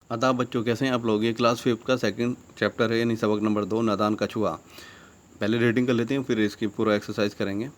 आदाब बच्चों, कैसे हैं आप लोग। ये क्लास 5 का सेकंड चैप्टर है, यानी सबक नंबर 2, नादान कछुआ। पहले रीडिंग कर लेते हैं, फिर इसकी पूरा एक्सरसाइज करेंगे।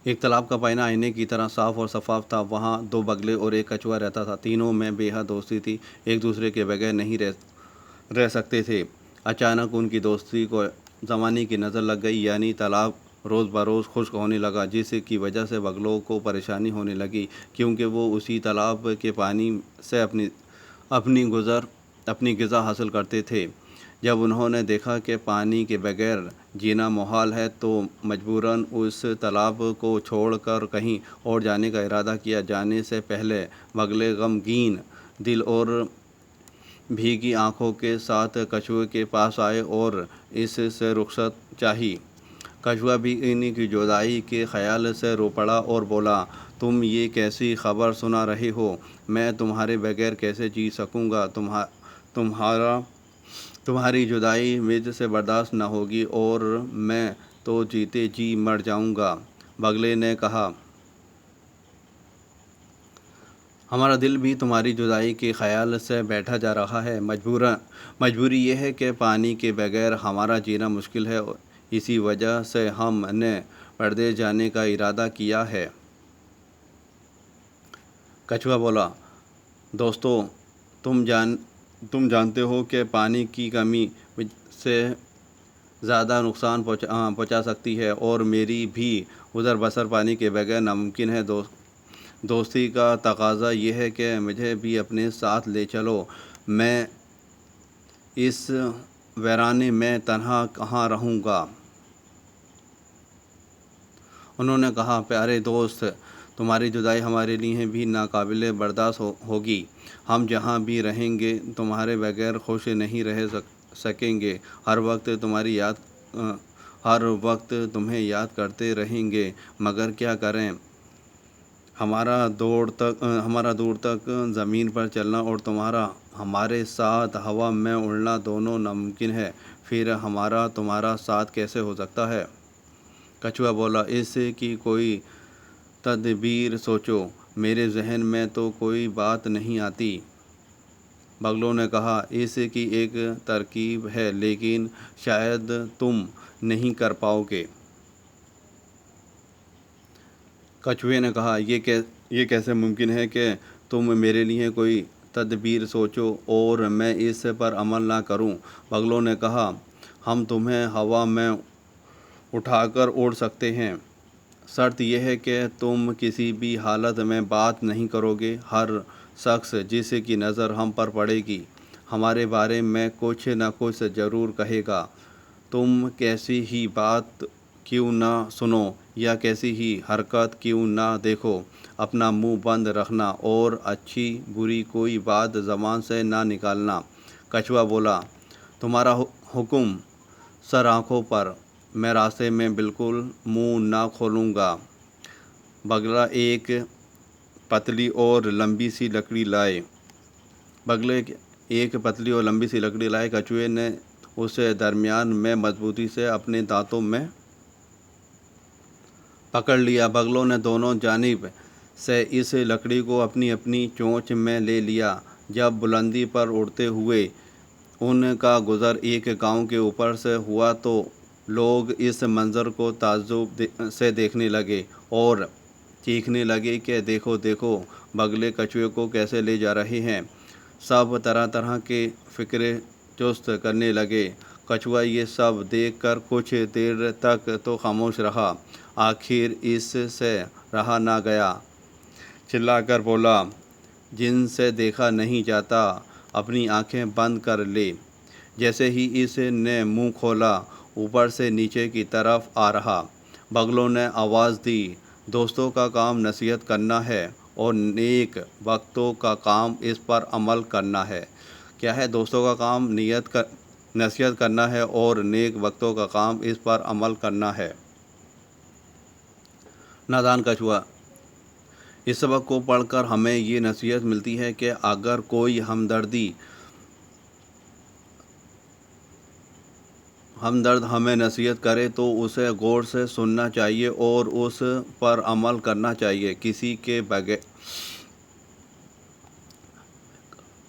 एक तालाब का पानी आईने की तरह साफ और शफाफ था। वहाँ 2 बगले और एक कछुआ रहता था। तीनों में बेहद दोस्ती थी, एक दूसरे के बगैर नहीं रह सकते थे। अचानक उनकी दोस्ती को ज़माने की नज़र लग गई, यानी तालाब रोज़ बरोज़ खुश्क होने लगा, जिसकी वजह से बगलों को परेशानी होने लगी, क्योंकि वो उसी तालाब के पानी से अपनी ग़िज़ा हासिल करते थे। जब उन्होंने देखा कि पानी के बगैर जीना मुहाल है, तो मजबूरन उस तालाब को छोड़कर कहीं और जाने का इरादा किया। जाने से पहले बगले गमगीन दिल और भीगी आंखों के साथ कछुए के पास आए और इससे रुखसत चाही। कछुआ भी इन्हीं की जुदाई के ख्याल से रो पड़ा और बोला, तुम ये कैसी खबर सुना रहे हो? मैं तुम्हारे बगैर कैसे जी सकूँगा? तुम्हारी जुदाई मुझसे बर्दाश्त न होगी और मैं तो जीते जी मर जाऊँगा। बगले ने कहा, हमारा दिल भी तुम्हारी जुदाई के ख़याल से बैठा जा रहा है। मजबूरी ये है कि पानी के बगैर हमारा जीना मुश्किल है। इसी वजह से हमने परदेश जाने का इरादा किया है। कछुआ बोला, दोस्तों, तुम जानते हो कि पानी की कमी से ज़्यादा नुकसान पहुंचा सकती है, और मेरी भी उधर बसर पानी के बगैर नामुमकिन है। दोस्ती का तकाजा ये है कि मुझे भी अपने साथ ले चलो। मैं इस वीराने में तन्हा कहाँ रहूँगा। उन्होंने कहा, प्यारे दोस्त, तुम्हारी जुदाई हमारे लिए भी नाकाबिले बर्दाश्त होगी। हम जहाँ भी रहेंगे तुम्हारे बगैर खुश नहीं रह सकेंगे। हर वक्त तुम्हें याद करते रहेंगे, मगर क्या करें। हमारा दूर तक ज़मीन पर चलना और हमारे साथ हवा में उड़ना दोनों नामुमकिन है। फिर हमारा तुम्हारा साथ कैसे हो सकता है? कछुआ बोला, इसकी कोई तदबीर सोचो। मेरे जहन में तो कोई बात नहीं आती। बगलों ने कहा, इसकी एक तरकीब है, लेकिन शायद तुम नहीं कर पाओगे। कछुए ने कहा, ये कैसे मुमकिन है कि तुम मेरे लिए कोई तदबीर सोचो और मैं इस पर अमल ना करूं? बगलों ने कहा, हम तुम्हें हवा में उठाकर उड़ सकते हैं। शर्त यह है कि तुम किसी भी हालत में बात नहीं करोगे। हर शख्स जिसकी नज़र हम पर पड़ेगी हमारे बारे में कुछ न कुछ ज़रूर कहेगा। तुम कैसी ही बात क्यों ना सुनो या कैसी ही हरकत क्यों ना देखो, अपना मुंह बंद रखना और अच्छी बुरी कोई बात ज़बान से ना निकालना। कछुआ बोला, तुम्हारा हुक्म सर आँखों पर। मैं रास्ते में बिल्कुल मुंह ना खोलूँगा। बगला एक पतली और लंबी सी लकड़ी लाए। कछुए ने उसे दरमियान में मजबूती से अपने दांतों में पकड़ लिया। बगलों ने दोनों जानिब से इस लकड़ी को अपनी अपनी चोंच में ले लिया। जब बुलंदी पर उड़ते हुए उनका गुज़र एक गांव के ऊपर से हुआ, तो लोग इस मंज़र को ताज्जुब से देखने लगे और चीखने लगे कि देखो देखो, बगले कछुए को कैसे ले जा रहे हैं। सब तरह तरह के फ़िक्रे चुस्त करने लगे। कछुआ ये सब देखकर कुछ देर तक तो खामोश रहा। आखिर इससे रहा ना गया, चिल्लाकर बोला, जिनसे देखा नहीं जाता अपनी आंखें बंद कर ले। जैसे ही इसने मुंह खोला, ऊपर से नीचे की तरफ आ रहा। बगलों ने आवाज़ दी, दोस्तों का काम नसीहत करना है और नेक वक्तों का काम इस पर अमल करना है। क्या है दोस्तों का काम? नसीहत करना है और नेक वक्तों का काम इस पर अमल करना है। नादान कछुआ। इस सबक को पढ़कर हमें ये नसीहत मिलती है कि अगर कोई हमदर्द हमें नसीहत करे तो उसे गौर से सुनना चाहिए और उस पर अमल करना चाहिए।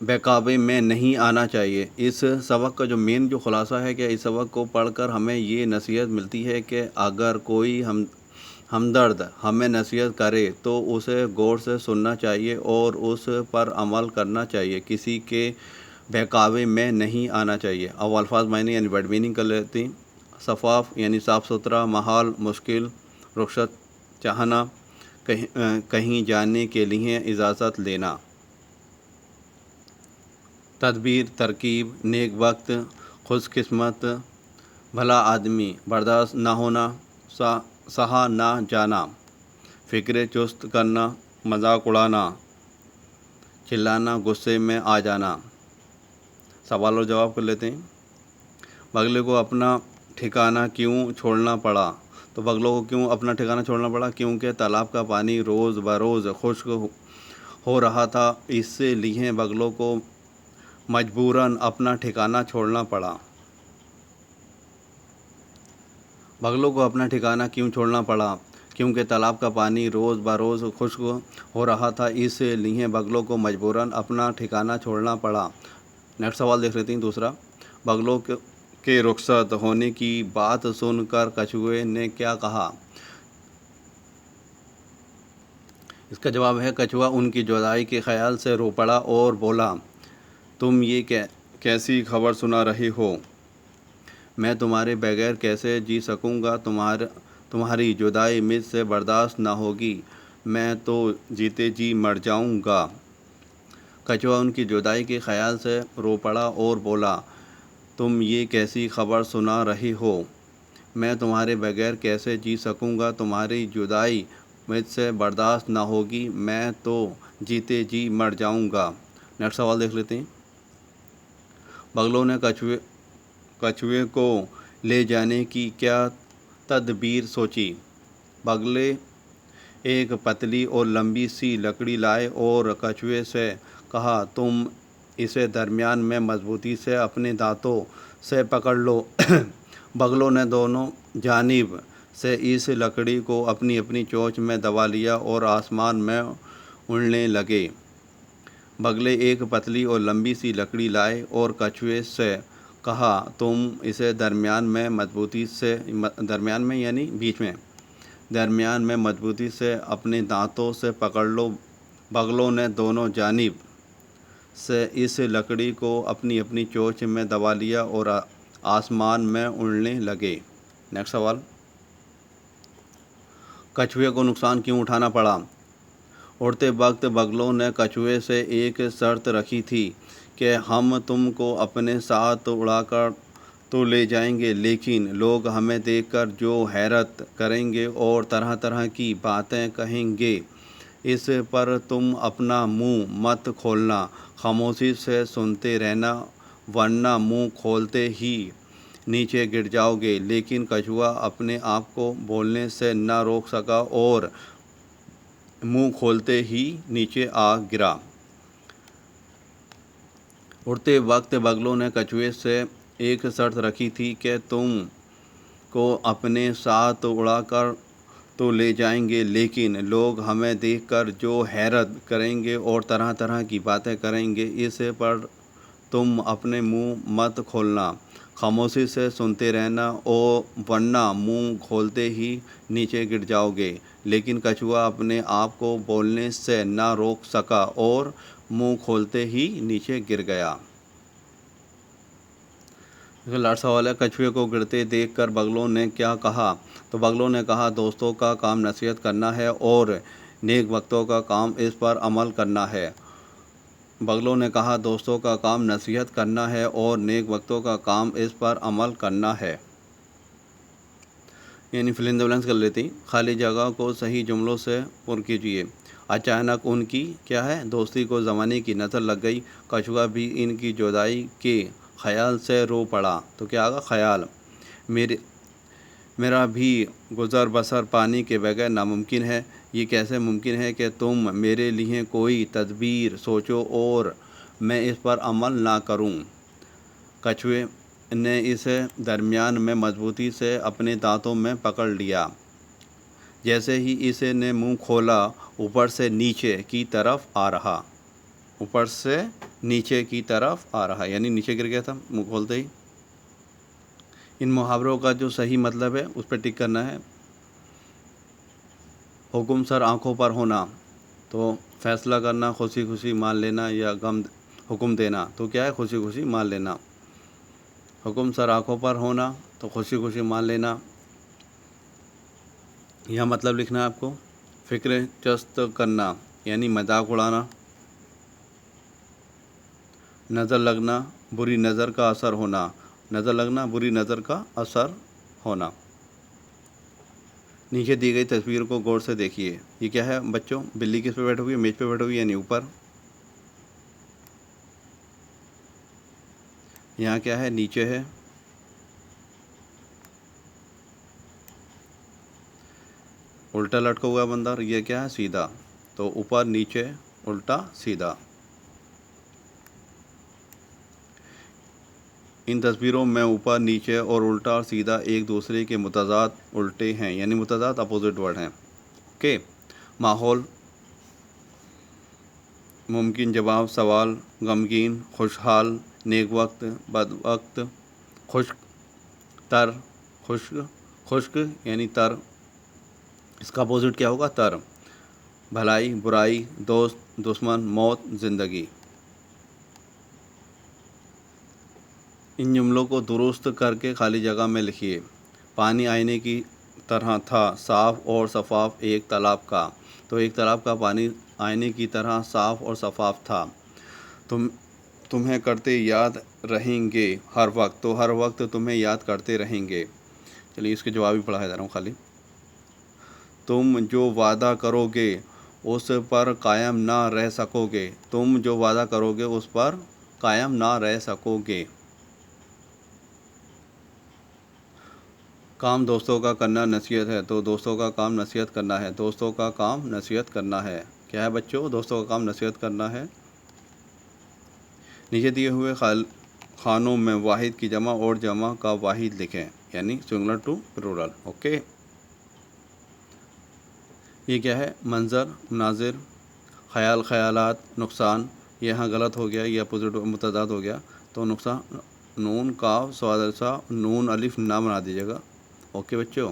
بہکاوے میں نہیں آنا چاہیے۔ اس سبق کا جو مین جو خلاصہ ہے کہ اس سبق کو پڑھ کر ہمیں یہ نصیحت ملتی ہے کہ اگر کوئی ہمدرد ہمیں نصیحت کرے تو اسے غور سے سننا چاہیے اور اس پر عمل کرنا چاہیے، کسی کے بہکاوے میں نہیں آنا چاہیے۔ اب الفاظ معنی یعنی ورڈ میننگ کر لیتے ہیں۔ شفاف یعنی صاف ستھرا، محال مشکل، رخصت چاہنا، کہیں جانے کے لیے اجازت لینا۔ تدبیر ترکیب، نیک وقت، خوش قسمت، بھلا آدمی، برداشت نہ ہونا، سہا نہ جانا، فکر چست کرنا، مذاق اڑانا، چلانا، غصے میں آ جانا۔ سوال اور جواب کر لیتے ہیں۔ بگلے کو اپنا ٹھکانہ کیوں چھوڑنا پڑا؟ تو بگلوں کو کیوں اپنا ٹھکانہ چھوڑنا پڑا؟ کیونکہ تالاب کا پانی روز بروز خشک ہو رہا تھا، اس لیے بگلوں کو مجبوراً اپنا ٹھکانہ چھوڑنا پڑا۔ بگلوں کو اپنا ٹھکانہ کیوں چھوڑنا پڑا؟ کیونکہ تالاب کا پانی روز بروز خشک ہو رہا تھا، اس لیے بگلوں کو مجبوراً اپنا ٹھکانہ چھوڑنا پڑا۔ نیکسٹ سوال دیکھ لیتے ہیں دوسرا۔ بگلوں کے رخصت ہونے کی بات سن کر کچھوے نے کیا کہا؟ اس کا جواب ہے کچھوا ان کی جدائی کے خیال سے رو پڑا اور بولا، تم یہ کیسی خبر سنا رہے ہو؟ میں تمہارے بغیر کیسے جی سکوں گا؟ تمہاری جدائی مجھ سے برداشت نہ ہوگی، میں تو جیتے جی مر جاؤں گا۔ کچھوا ان کی جدائی کے خیال سے رو پڑا اور بولا، تم یہ کیسی خبر سنا رہے ہو؟ میں تمہارے بغیر کیسے جی سکوں گا، تمہاری جدائی مجھ سے برداشت نہ ہوگی، میں تو جیتے جی مر جاؤں گا۔ نیکسٹ سوال دیکھ لیتے ہیں۔ بگلوں نے کچھوے کو لے جانے کی کیا تدبیر سوچی؟ بگلے ایک پتلی اور لمبی سی لکڑی لائے اور کچھوے سے کہا، تم اسے درمیان میں مضبوطی سے اپنے دانتوں سے پکڑ لو۔ بگلوں نے دونوں جانب سے اس لکڑی کو اپنی اپنی چونچ میں دبا لیا اور آسمان میں اڑنے لگے۔ بگلے ایک پتلی اور لمبی سی لکڑی لائے اور کچھوے سے کہا، تم اسے درمیان میں مضبوطی سے مضبوطی سے اپنے دانتوں سے پکڑ لو۔ بگلوں نے دونوں جانب سے اس لکڑی کو اپنی اپنی چونچ میں دبا لیا اور آسمان میں اڑنے لگے۔ نیکسٹ سوال۔ کچھوے کو نقصان کیوں اٹھانا پڑا؟ اڑتے وقت بگلوں نے کچھوے سے ایک شرط رکھی تھی کہ ہم تم کو اپنے ساتھ اڑا کر تو لے جائیں گے، لیکن لوگ ہمیں دیکھ کر جو حیرت کریں گے اور طرح طرح کی باتیں کہیں گے، اس پر تم اپنا منہ مت کھولنا، خاموشی سے سنتے رہنا، ورنہ منہ کھولتے ہی نیچے گر جاؤ گے۔ لیکن کچھوا اپنے آپ کو بولنے سے نہ روک سکا اور منہ کھولتے ہی نیچے آ گرا۔ اڑتے وقت بگلوں نے کچھوے سے ایک شرط رکھی تھی کہ تم کو اپنے ساتھ اڑا کر تو لے جائیں گے، لیکن لوگ ہمیں دیکھ کر جو حیرت کریں گے اور طرح طرح کی باتیں کریں گے، اس پر تم اپنے منہ مت کھولنا، خاموشی سے سنتے رہنا، ورنہ منہ کھولتے ہی نیچے گر جاؤ گے۔ لیکن کچھوا اپنے آپ کو بولنے سے نہ روک سکا اور منہ کھولتے ہی نیچے گر گیا۔ لاسٹ سوال ہے، کچھوے کو گرتے دیکھ کر بگلوں نے کیا کہا؟ تو بگلوں نے کہا، دوستوں کا کام نصیحت کرنا ہے اور نیک وقتوں کا کام اس پر عمل کرنا ہے۔ بگلوں نے کہا، دوستوں کا کام نصیحت کرنا ہے اور نیک وقتوں کا کام اس پر عمل کرنا ہے۔ یعنی فل ان دی بلینکس کر لیتے ہیں۔ خالی جگہ کو صحیح جملوں سے پر کیجیے۔ اچانک ان کی کیا ہے؟ دوستی کو زمانے کی نظر لگ گئی۔ کچھوا بھی ان کی جدائی کے خیال سے رو پڑا۔ تو کیا آگا؟ خیال۔ میرا بھی گزر بسر پانی کے بغیر ناممکن ہے۔ یہ کیسے ممکن ہے کہ تم میرے لیے کوئی تدبیر سوچو اور میں اس پر عمل نہ کروں؟ کچھوے نے اسے درمیان میں مضبوطی سے اپنے دانتوں میں پکڑ لیا۔ جیسے ہی اسے نے منہ کھولا، اوپر سے نیچے کی طرف آ رہا नीचे की तरफ आ रहा है, यानी नीचे गिर गया था मुँह खोलते ही। इन मुहावरों का जो सही मतलब है उस पर टिक करना है। हुक्म सर आँखों पर होना, तो फैसला करना, खुशी खुशी मान लेना, या गम हुक्म देना, तो क्या है, खुशी खुशी मान लेना। हुक्म सर आँखों पर होना, तो खुशी खुशी मान लेना। यह मतलब लिखना है आपको। फ़िक्र चस्त करना, यानी मजाक उड़ाना। नज़र लगना, बुरी नज़र का असर होना। नज़र लगना, बुरी नज़र का असर होना। नीचे दी गई तस्वीर को गौर से देखिए। ये क्या है बच्चों, बिल्ली किस पे बैठी हुई है, मेज पे बैठी हुई है, यानी ऊपर। यहाँ क्या है, नीचे है। उल्टा लटका हुआ बंदर, ये क्या है, सीधा। तो ऊपर नीचे उल्टा सीधा। इन तस्वीरों में ऊपर नीचे और उल्टा और सीधा एक दूसरे के मुतज़ाद उल्टे हैं, यानी मुतज़ाद अपोजिट वर्ड हैं। ओके। माहौल, मुमकिन जवाब, सवाल, गमगीन, खुशहाल, नेक वक्त, बद वक्त, खुश्क, तर, खुश्क, खुश्क यानी तर, इसका अपोजिट क्या होगा, तर। भलाई, बुराई, दोस्त, दुश्मन, मौत, ज़िंदगी। इन जुमलों को दुरुस्त करके खाली जगह में लिखिए। पानी आईने की तरह था, साफ़ और शफाफ एक तालाब का। तो एक तालाब का पानी आईने की तरह साफ़ और शफाफ था। तुम्हें करते याद रहेंगे हर वक्त, तो हर वक्त तुम्हें याद करते रहेंगे। चलिए इसके जवाब भी पढ़ा दे रहा हूँ खाली। तुम जो वादा करोगे उस पर कायम ना रह सकोगे। तुम जो वादा करोगे उस पर कायम ना रह सकोगे। काम दोस्तों का करना नसीहत है, तो दोस्तों का काम नसीहत करना है। दोस्तों का काम नसीहत करना है। क्या है बच्चों, दोस्तों का काम नसीहत करना है। नीचे दिए हुए खानों में वाहिद की जमा और जमा का वाहिद लिखें, यानी सिंगुलर टू प्लूरल। ओके। ये क्या है, मंजर, मनाजिर, ख्याल, ख्यालात, नुकसान। यहाँ गलत हो गया, ये अपोजिट मुतज़ाद हो गया। तो नुकसान, नून काफ स्वाद सा, नून अलिफ ना बना दीजिएगा। ओके बच्चों।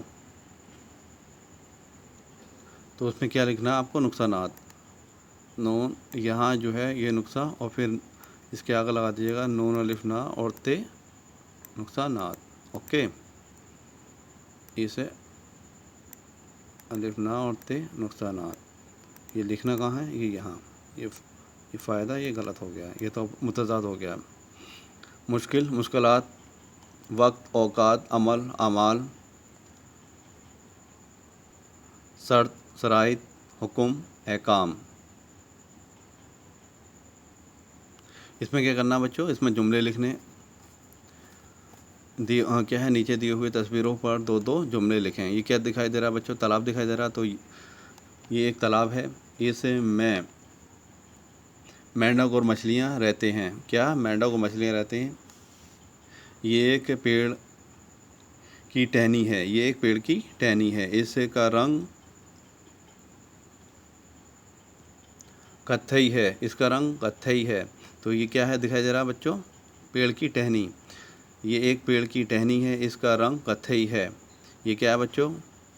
तो उसमें क्या लिखना है आपको, नुकसानात। नून यहाँ जो है ये नुकसान, और फिर इसके आगे लगा दीजिएगा नून अलिफ ना और ते, नुकसानात। ओके। इसे अलिफ ना और ते नुकसानात, ये लिखना कहाँ है, ये यहाँ। ये फ़ायदा ये गलत हो गया, ये तो मुतज़ाद हो गया। मुश्किल, मुश्किलात, वक्त, औकात, अमल, अमाल, शर्त, शराइत, हुक्म, अहकाम। इसमें क्या करना बच्चों, इसमें जुमले लिखने क्या है, नीचे दिए हुए तस्वीरों पर दो दो जुमले लिखें। ये क्या दिखाई दे रहा है बच्चों, तालाब दिखाई दे रहा है। तो ये एक तालाब है, इसमें मेंढक और मछलियाँ रहते हैं। क्या, मेंढक और मछलियाँ रहते हैं। ये एक पेड़ की टहनी है, ये एक पेड़ की टहनी है, इसका रंग कत्थई है, इसका रंग कत्थई है। तो ये क्या है दिखाई दे रहा है बच्चों, पेड़ की टहनी। ये एक पेड़ की टहनी है, इसका रंग कत्थई है। ये क्या है बच्चों,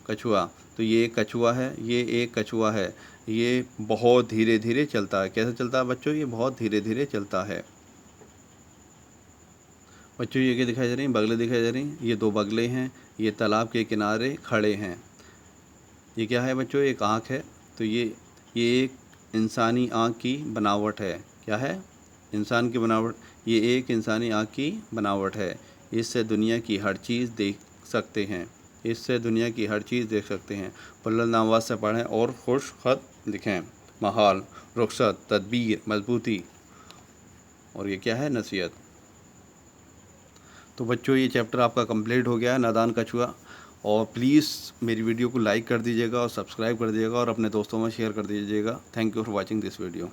कछुआ। तो ये एक कछुआ है, ये एक कछुआ है। ये बहुत धीरे धीरे चलता है। कैसे चलता है बच्चों, ये बहुत धीरे धीरे चलता है। बच्चों ये क्या दिखाई दे रही हैं, बगले दिखाई दे रही हैं। ये दो बगले हैं, ये तालाब के किनारे खड़े हैं। ये क्या है बच्चों, एक आँख है। तो ये एक इंसानी आँख की बनावट है। क्या है, इंसान की बनावट। ये एक इंसानी आँख की बनावट है। इससे दुनिया की हर चीज़ देख सकते हैं। इससे दुनिया की हर चीज़ देख सकते हैं। पुल्ल नामवाज से पढ़ें और खुश खत लिखें। महाल, रुखसत, तदबीर, मजबूती, और ये क्या है, नसीहत। तो बच्चों ये चैप्टर आपका कंप्लीट हो गया है, नादान कछुआ। और प्लीज़ मेरी वीडियो को लाइक कर दीजिएगा और सब्सक्राइब कर दीजिएगा और अपने दोस्तों में शेयर कर दीजिएगा। Thank you for watching this video.